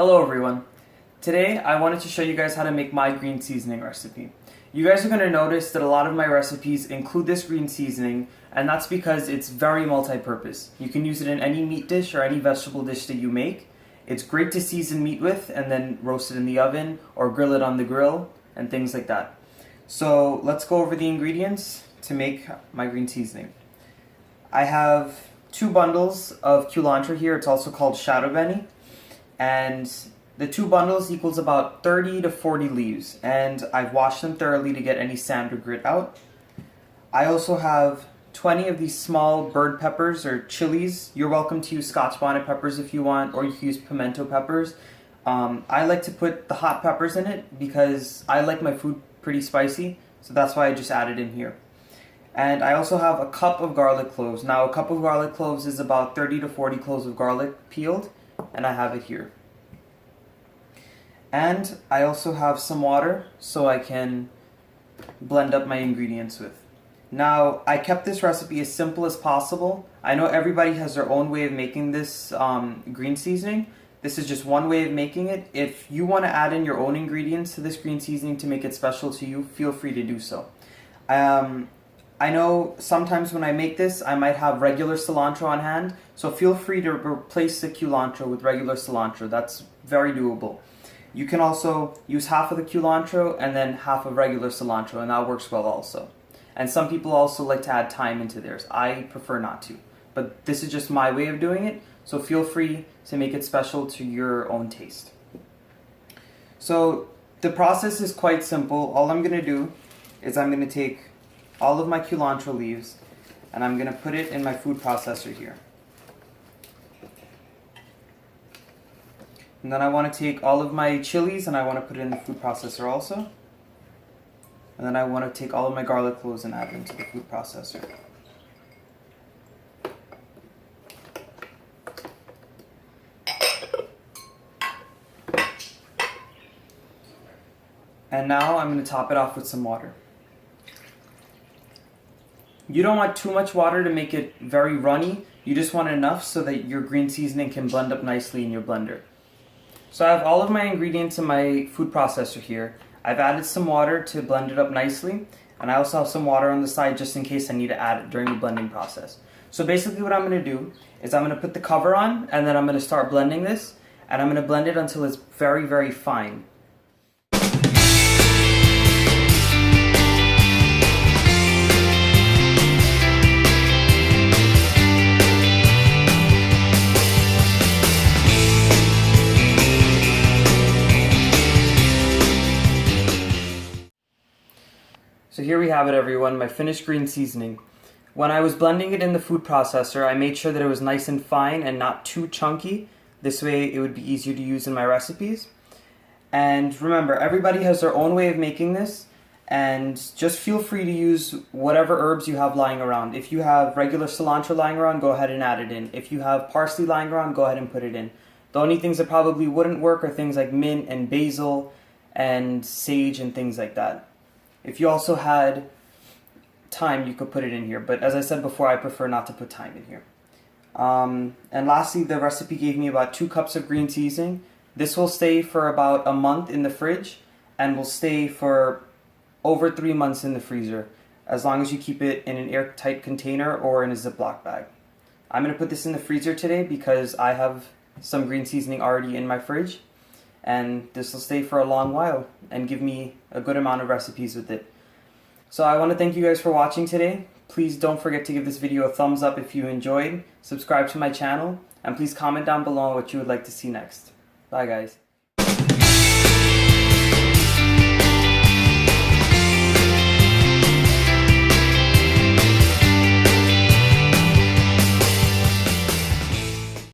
Hello everyone. Today I wanted to show you guys how to make my green seasoning recipe. You guys are going to notice that a lot of my recipes include this green seasoning, and that's because it's very multi-purpose. You can use it in any meat dish or any vegetable dish that you make. It's great to season meat with and then roast it in the oven or grill it on the grill and things like that. So let's go over the ingredients to make my green seasoning. I have 2 bundles of culantro here. It's also called Beni. And the 2 bundles equals about 30 to 40 leaves, and I've washed them thoroughly to get any sand or grit out. I also have 20 of these small bird peppers or chilies. You're welcome to use Scotch bonnet peppers if you want, or you can use pimento peppers. I like to put the hot peppers in it because I like my food pretty spicy, so that's why I just added in here. And I also have a cup of garlic cloves. Now a cup of garlic cloves is about 30 to 40 cloves of garlic peeled, and I have it here. And I also have some water so I can blend up my ingredients with. Now, I kept this recipe as simple as possible. I know everybody has their own way of making this green seasoning. This is just one way of making it. If you want to add in your own ingredients to this green seasoning to make it special to you, feel free to do so. I know sometimes when I make this, I might have regular cilantro on hand, so feel free to replace the culantro with regular cilantro. That's very doable. You can also use half of the culantro and then half of regular cilantro, and that works well also. And some people also like to add thyme into theirs. I prefer not to, but this is just my way of doing it, so feel free to make it special to your own taste. So the process is quite simple. All I'm going to do is I'm going to take all of my culantro leaves and I'm going to put it in my food processor here. And then I want to take all of my chilies and I want to put it in the food processor also. And then I want to take all of my garlic cloves and add them to the food processor. And now I'm going to top it off with some water. You don't want too much water to make it very runny. You just want enough so that your green seasoning can blend up nicely in your blender. So I have all of my ingredients in my food processor here. I've added some water to blend it up nicely, and I also have some water on the side just in case I need to add it during the blending process. So basically what I'm going to do is I'm going to put the cover on, and then I'm going to start blending this, and I'm going to blend it until it's very, very fine. So here we have it, everyone, my finished green seasoning. When I was blending it in the food processor, I made sure that it was nice and fine and not too chunky. This way it would be easier to use in my recipes. And remember, everybody has their own way of making this, and just feel free to use whatever herbs you have lying around. If you have regular cilantro lying around, go ahead and add it in. If you have parsley lying around, go ahead and put it in. The only things that probably wouldn't work are things like mint and basil and sage and things like that. If you also had thyme, you could put it in here. But as I said before, I prefer not to put thyme in here. And lastly, the recipe gave me about 2 cups of green seasoning. This will stay for about a month in the fridge and will stay for over 3 months in the freezer, as long as you keep it in an airtight container or in a ziplock bag. I'm going to put this in the freezer today because I have some green seasoning already in my fridge. And this will stay for a long while and give me a good amount of recipes with it. So I want to thank you guys for watching today. Please don't forget to give this video a thumbs up if you enjoyed, subscribe to my channel, and please comment down below what you would like to see next. Bye guys.